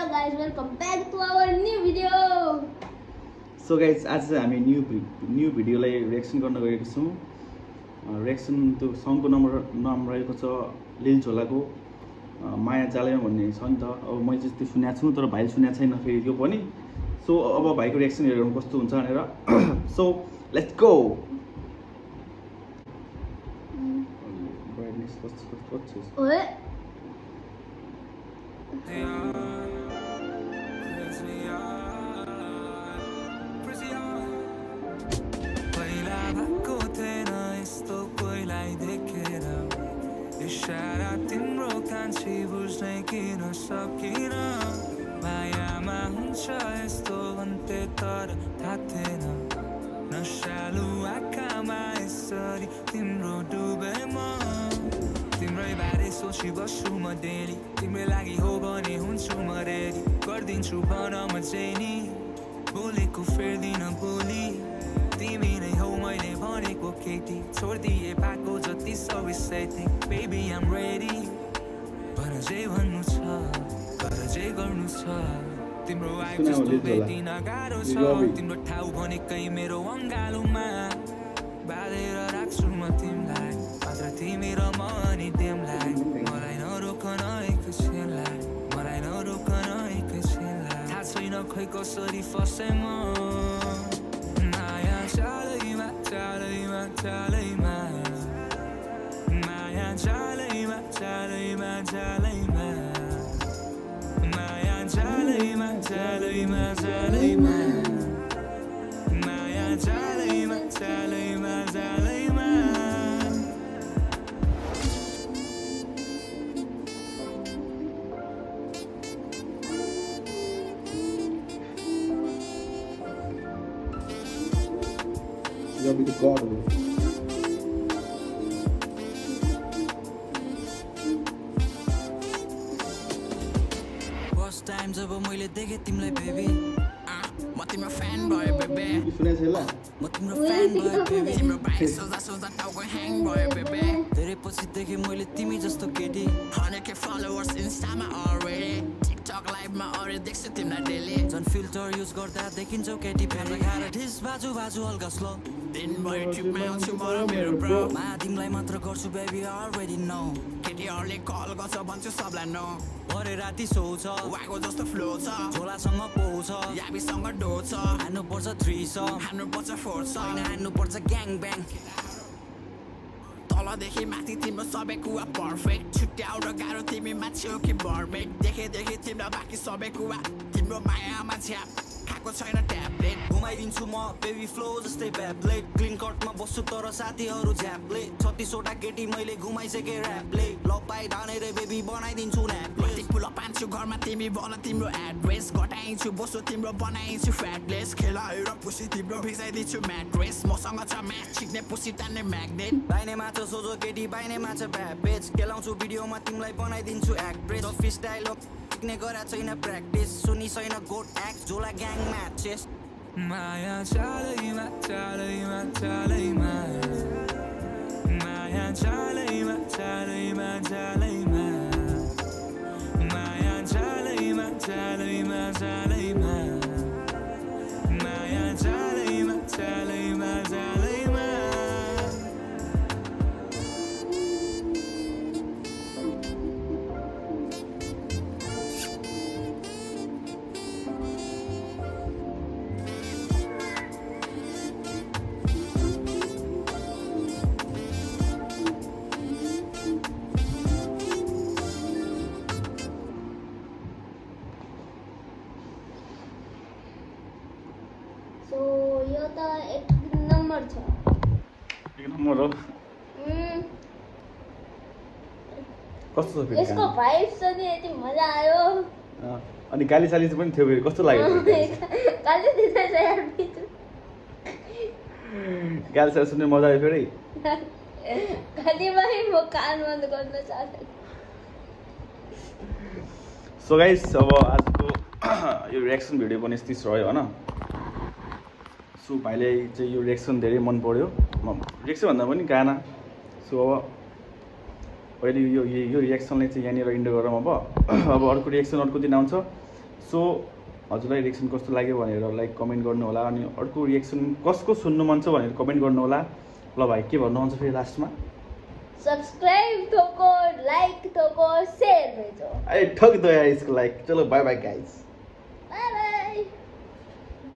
guys, welcome back to our new video. So guys, आज चाहिँ हामी न्यू भिडियोलाई रिएक्सन गर्न गएका छौं। रिएक्सन त्यो सङको नाम रहेको छ लिल झोलाको माया जालैमा भन्ने छ नि त। अब मैले चाहिँ त्यो सुनेको छु तर भाइले सुनेको छैन फेरि त्यो पनि। सो अब भाइको रिएक्सन हेरौँ कस्तो हुन्छ भनेर। So let's go. ब्राइटनेस कस्तो ओए इशारा तिम्रो कान्छी बुझ्नै किन सकिन मायामा हुन्छ यस्तो भन्थे तर थाहा थिएन नशालु आँखामा यसरी तिम्रो डुबे म तिम्रै बारे सोची बस्छु म डेली तिम्रै लागि हो भने हुन्छु म रेडी गरिदिन्छु भन म चाहिँ नि बोलेको फेर्दिन बोली तिमी नै हौ मैले भनेको केटी छोडिदिए पाएको जति सबै सेटिङ बेबी आम रेडी भन जे भन्नु छ तर जे गर्नु छ तिम्रो आइज जस्तो भेटिन गाह्रो छ तिम्रो ठाउँ भनेकै मेरो अङ्गालोमा बाँधेर राख्छु म तिमीलाई मात्र तिमी र म अनि तिमीलाई मलाई नरोकन एकैछिनलाई मलाई नरोकन एकैछिनलाई थाहा छैन खै कसरी फसेँ म Chalima, chalima, Maya chalima, chalima, chalima, Maya chalima, chalima, chalima, Maya chalima, chalima, chalima. You'll be the god of it. First time जब मैले देखे तिमीलाई बेबी म तिम्रो फ्यान भयो बेबी सुनेछ ल म तिम्रो फ्यान भयो बेबी तिम्रो बाइ सोच्दा सोच्दा टाउको ह्याङ भयो बेबी धेरै पछि देखे मैले तिमी जस्तो केटी 100k फलोवर्स इन्स्टामा अलरेडी टिकटक लाइभमा अरे देख्छु तिमीलाई डेली झन् फिल्टर युज गर्दा देखिन्छौ केटी फ्यान खाएर ठिस बाजु बाजु हल्का स्लो दिनभरि ट्रिपमा आउँछु म र मेरो ब्रो मा तिमीलाई मात्र गर्छु बेबी अलरेडी नो केटीहरूले कल गर्छ भन्छु सबलाई नो भरे राति सोच वाको जस्तो फ्लो छ झोलासँग पोछ याबीसँग डो छ हान्नुपर्छ 3 हान्नुपर्छ 4 हान्नुपर्छ ग्याङ ब्याङ तलदेखि माथि तिम्रो सबै कुरा पर्फेक्ट छुट्याउन गाह्रो तिमी मान्छे कि बर्मेट देखे तिम्रो बाँकी सबै कुरा तिम्रो मायामा छ्याप खाएको छैन ट्याब्लेट घुमाइदिन्छु म बेबी फ्लो जस्तै ब्याब्लेट क्लिन कटमा बस्छु तर साथीहरू झ्याप्ले 36वटा केटी मैले घुमाइसके ऱ्यापले ल पाइ धानेर बेबी बनाइदिन्छु ऱ्यापले फुल पान्छु घरमा तिमी भन तिम्रो एड्रेस घटाइन्छु बस्छु तिम्रो बनाइन्छु फ्याटलेस खेलाएर पुसी तिम्रो भिजाइदिन्छु म्याट्रेस मसँग छ म्याच छिक्ने पुसी तान्ने म्याग्नेट बाइने माछा सोझो केटी बाइने माछा ब्यापेज खेलाउँछु भिडियोमा तिमीलाई बनाइदिन्छु एक्ट्रेस अफिस डायलग सिक्ने गरा छैन प्र्याक्टिस सुनि छैन गोट एक्ट झोला ग्याङ म्याचेस माया चालैमा चालैमा चालैमा माया चालैमा चालैमा चालैमा माया चालैमा चालैमा चालैमा माया चालैमा चालैमा चालैमा यो त एक नम्बर छ एक नम्बर हो कस्तो छ फेरि यसको भाइब्स पनि यति मजा आयो अनि गाली साली पनि थियो फेरि कस्तो लाग्यो गाली दिँदैछ यार गाली साली सुन्ने मजा आयो फेरि गालीमै म कान बन्द गर्न चाहन्छु सो गाइस अब आजको यो रिएक्सन भिडियो पनि यस्तै रह्यो हैन सो भाइले चाहिँ यो रिएक्सन धेरै मन पर्यो रिएक्सन भन्दा पनि गाना सो अब अहिले यो रिएक्सनलाई चाहिँ यहाँनिर इन्ड गरौँ अब अर्को रिएक्सन अर्को दिन आउँछ सो हजुरलाई रिएक्सन कस्तो लाग्यो भनेर लाइक कमेन्ट गर्नु होला अनि अर्को रिएक्सन कसको सुन्नु मन छ भनेर कमेन्ट गर्नु होला ल भाइ के भन्नुहुन्छ फेरि लास्टमा सब्सक्राइब ठोको लाइक ठोको शेयर भेजो अरे ठोक दो यार इसको लाइक चलो बाय बाय गाइस